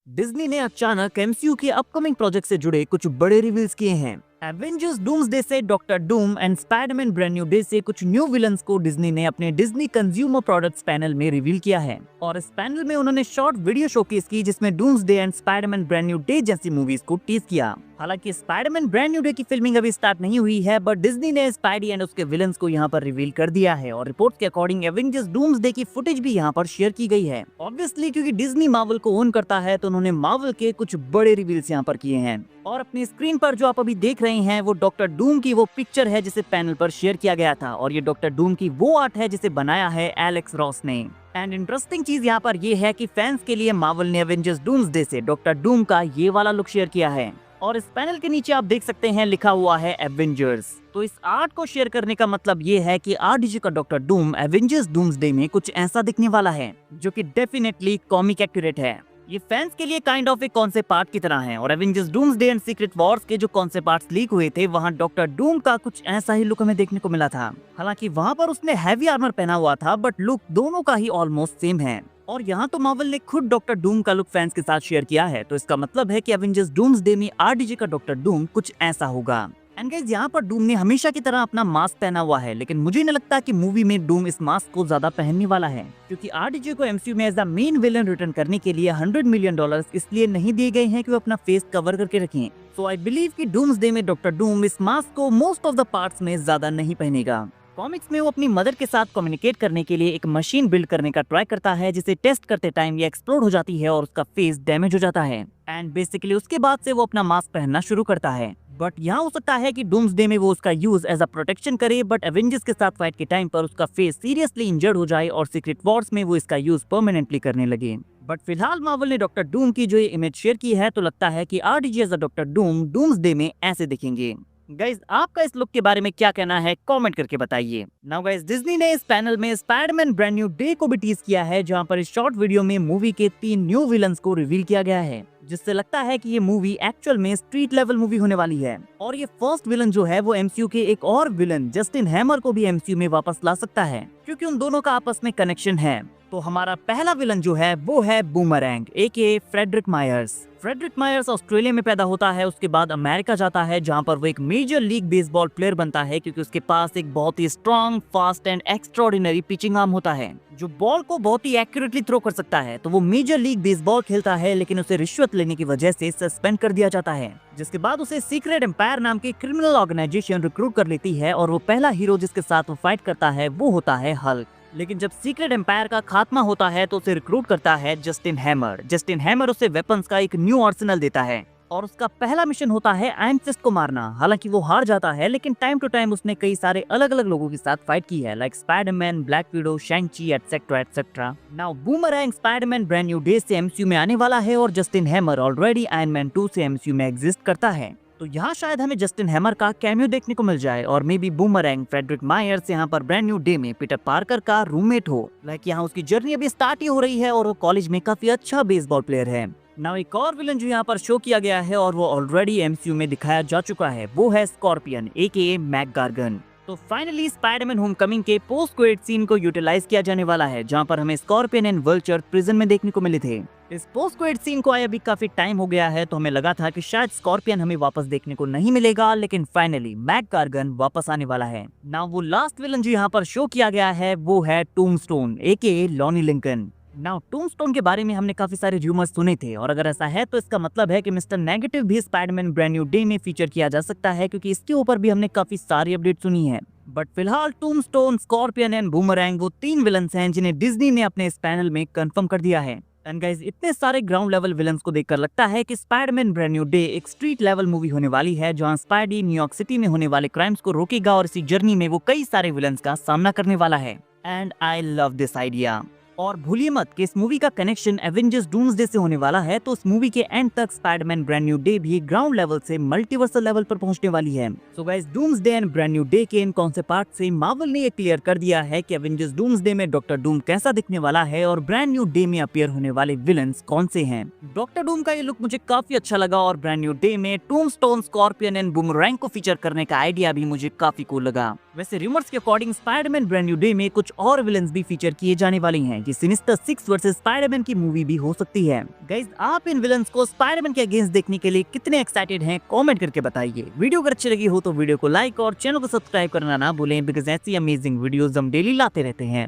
Disney ने अचानक MCU के अपकमिंग प्रोजेक्ट से जुड़े कुछ बड़े रिवील्स किए हैं। एवेंजर्स डूम्सडे से doctor Doom and Spiderman brand new day से कुछ न्यू विलन्स को डिज्नी ने अपने डिज्नी कंज्यूमर प्रोडक्ट्स पैनल में रिवील किया है। और इस पैनल में उन्होंने शॉर्ट वीडियो शोकेस की जिसमें doomsday and Spiderman brand new day जैसी मूवीज को टीज किया। हालांकि स्पाइडरमैन ब्रांड न्यू डे की फिल्मिंग अभी स्टार्ट नहीं हुई है, बट डिज्नी ने स्पाइडी एंड उसके विलन्स को यहाँ पर रिवील कर दिया है और रिपोर्ट्स के अकॉर्डिंग एवेंजर्स डूम्सडे की फुटेज भी यहाँ पर शेयर की गई है। ऑब्वियसली क्योंकि डिज्नी मार्वल को ओन करता है तो उन्होंने मार्वल के कुछ बड़े रिवील्स यहाँ पर किए हैं। और अपनी स्क्रीन पर जो आप अभी देख रहे हैं वो डॉक्टर डूम की वो पिक्चर है जिसे पैनल पर शेयर किया गया था, और ये डॉक्टर डूम की वो आर्ट है जिसे बनाया है एलेक्स रॉस ने। एंड इंटरेस्टिंग चीज यहाँ पर ये है कि फैंस के लिए मार्वल ने एवेंजर्स डूम्सडे से डॉक्टर डूम का ये वाला लुक शेयर किया है। और इस पैनल के नीचे आप देख सकते हैं लिखा हुआ है एवेंजर्स। तो इस आर्ट को शेयर करने का मतलब ये है कि आरडीजी का डॉक्टर डूम एवेंजर्स डूम्सडे में कुछ ऐसा दिखने वाला है जो कि डेफिनेटली कॉमिक एक्यूरेट है। ये फैंस के लिए काइंड ऑफ एक कॉन्सेप्ट आर्ट की तरह है। और Avengers doomsday and secret Wars के जो कॉन्सेप्ट आर्ट्स लीक हुए थे वहाँ डॉक्टर डूम का कुछ ऐसा ही लुक हमें देखने को मिला था। हालांकि वहाँ पर उसने हैवी आर्मर पहना हुआ था, बट लुक दोनों का ही ऑलमोस्ट सेम है। और यहाँ तो मार्वल ने खुद डॉक्टर डूम का लुक फैंस के साथ शेयर किया है, तो इसका मतलब है कि एवेंजर्स डूम्सडे में आरडीजे का डॉक्टर डूम कुछ ऐसा होगा। एंड गाइस यहाँ पर डूम ने हमेशा की तरह अपना मास्क पहना हुआ है, लेकिन मुझे नहीं लगता कि मूवी में डूम इस मास्क को ज्यादा पहनने वाला है, क्योंकि आरडीजे को एमसीयू में as the main villain return करने के लिए $100 मिलियन इसलिए नहीं दिए गए हैं कि वो अपना फेस कवर करके रखें। सो आई बिलीव कि डूम्सडे में डॉक्टर डूम इस मास्क को मोस्ट ऑफ द पार्ट्स में ज्यादा नहीं पहनेगा। कॉमिक्स में वो अपनी मदर के साथ कम्युनिकेट करने के लिए एक मशीन बिल्ड करने का ट्राई करता है, जिसे टेस्ट करते टाइम ये एक्सप्लोड हो जाती है और उसका फेस डैमेज हो जाता है। एंड बेसिकली उसके बाद से वो अपना मास्क पहनना शुरू करता है। बट यहाँ हो सकता है कि डूम्सडे में वो उसका यूज एज अ प्रोटेक्शन करे, बट एवेंजर्स के साथ फाइट के टाइम पर उसका फेस सीरियसली इंजर्ड हो जाए और सीक्रेट वॉर्स में वो इसका यूज परमानेंटली करने लगे। बट फिलहाल मार्वल ने डॉक्टर डूम की जो ये इमेज शेयर की है, तो लगता है कि RDJ as a Doctor Doom Doomsday में ऐसे दिखेंगे। गाइज आपका इस लुक के बारे में क्या कहना है कमेंट करके बताइए। नाउ गाइज डिज्नी ने इस पैनल में स्पाइडरमैन ब्रांड न्यू डे को भी टीज किया है, जहां पर इस शॉर्ट वीडियो में मूवी के 3 न्यू विलन्स को रिवील किया गया है, जिससे लगता है कि ये मूवी एक्चुअल में स्ट्रीट लेवल मूवी होने वाली है। और ये फर्स्ट विलन जो है वो एमसीयू के एक और विलन जस्टिन हैमर को भी एमसीयू में वापस ला सकता है, क्योंकि उन दोनों का आपस में कनेक्शन है। तो हमारा पहला विलन जो है वो है boomerang aka Frederick Myers. Frederick Myers Australia में पैदा होता है, उसके बाद अमेरिका जाता है जहां पर वो एक मेजर लीग बेसबॉल प्लेयर बनता है, क्योंकि उसके पास एक बहुत ही strong, fast and extraordinary pitching arm होता है जो बॉल को बहुत ही एक्यूरेटली थ्रो कर सकता है। तो वो मेजर लीग बेसबॉल खेलता है, लेकिन उसे रिश्वत लेने की वजह से सस्पेंड कर दिया जाता है, जिसके बाद उसे सीक्रेट एम्पायर नाम की क्रिमिनल ऑर्गेनाइजेशन रिक्रूट कर लेती है। और वो पहला हीरो जिसके साथ वो फाइट करता है वो होता है हल्क। लेकिन जब सीक्रेट एम्पायर का खात्मा होता है तो उसे रिक्रूट करता है जस्टिन हैमर। जस्टिन हैमर उसे वेपन्स का एक न्यू आर्सेनल देता है और उसका पहला मिशन होता है आयरन फिस्ट को मारना। हालांकि वो हार जाता है, लेकिन टाइम टू टाइम उसने कई सारे अलग अलग लोगों के साथ फाइट की है, like Spiderman, black window, शैंग-ची etcetera etcetera. Now boomerang Spiderman brand new day से एमसीयू में आने वाला है, और Justin hammer already iron man 2 से एमसीयू में एग्जिस्ट करता है। तो यहाँ शायद हमें जस्टिन हैमर का कैमियो देखने को मिल जाए, और maybe Boomerang Frederick Myers यहाँ पर ब्रांड न्यू डे में पीटर पार्कर का रूममेट हो। लाइक यहाँ उसकी जर्नी अभी स्टार्ट ही हो रही है और वो कॉलेज में काफी अच्छा बेसबॉल प्लेयर है। नाउ एक और विलन जो यहाँ पर शो किया गया है और वो ऑलरेडी एमसीयू में दिखाया जा चुका है, वो है स्कॉर्पियन एके मैक गार्गन। तो फाइनली स्पाइडरमैन होमकमिंग के पोस्ट क्रेडिट सीन को यूटिलाइज किया जाने वाला है, जहां पर हमें स्कॉर्पियन एंड वल्चर प्रिजन में देखने को मिले थे। इस पोस्ट क्रेडिट सीन को आए अभी काफी टाइम हो गया है, तो हमें लगा था कि शायद स्कॉर्पियन हमें वापस देखने को नहीं मिलेगा, लेकिन फाइनली मैक गार्गन वापस आने वाला है। नाउ वो लास्ट विलन जो यहाँ पर शो किया गया है वो है टूम्बस्टोन एके लॉनी लिंकन। नाउ टूम्बस्टोन के बारे में हमने काफी सारे र्यूमर्स सुने थे, और अगर ऐसा है तो इसका मतलब है कि मिस्टर नेगेटिव भी स्पाइडरमैन ब्रांड न्यू डे में फीचर किया जा सकता है, क्योंकि इसके ऊपर भी हमने काफी सारी अपडेट सुनी है। बट फिलहाल टूम्बस्टोन, स्कॉर्पियन एंड बूमरैंग वो 3 विलन्स हैं जिन्हें डिज्नी ने अपने इस पैनल में कंफर्म कर दिया है। एंड गाइस इतने सारे ग्राउंड लेवल विलन्स को देखकर लगता है कि स्पाइडरमैन ब्रांड न्यू डे एक स्ट्रीट लेवल मूवी होने वाली है, जहां स्पाइडी न्यूयॉर्क सिटी में होने वाले क्राइम्स को रोकेगा और इसी जर्नी में वो कई सारे विलन्स का सामना करने वाला है। And I love this idea. और भूलिए मत कि इस मूवी का कनेक्शन एवेंजर्स डूम्सडे से होने वाला है, तो इस मूवी के एंड तक स्पाइडरमैन ब्रांड न्यू डे भी ग्राउंड लेवल से मल्टीवर्सल लेवल पर पहुंचने वाली है। So guys doomsday and brand new day के इन कॉन्सेप्ट आर्ट से मार्वल ने ये क्लियर कर दिया है कि एवेंजर्स डूम्सडे में डॉक्टर डूम कैसा दिखने वाला है और ब्रांड न्यू डे में अपीयर होने वाले विलन्स कौन से हैं। डॉक्टर डूम का ये लुक मुझे काफी अच्छा लगा, और ब्रांड न्यू डे में टूम्बस्टोन, स्कॉर्पियन एंड बूमरैंग को फीचर करने का आइडिया भी मुझे काफी कूल लगा। वैसे रूमर्स के according Spiderman brand new day में कुछ और विलन्स भी फीचर किए जाने वाले हैं, कि सिनिस्टर 6 वर्सेस स्पाइडरमैन की मूवी भी हो सकती है। गाइस, आप इन विलन्स को स्पाइडरमैन के अगेंस्ट देखने के लिए कितने एक्साइटेड हैं कमेंट करके बताइए। वीडियो अगर अच्छी लगी हो तो वीडियो को लाइक और चैनल को सब्सक्राइब करना ना भूलें, बिकॉज ऐसी अमेजिंग वीडियोस हम डेली लाते रहते हैं।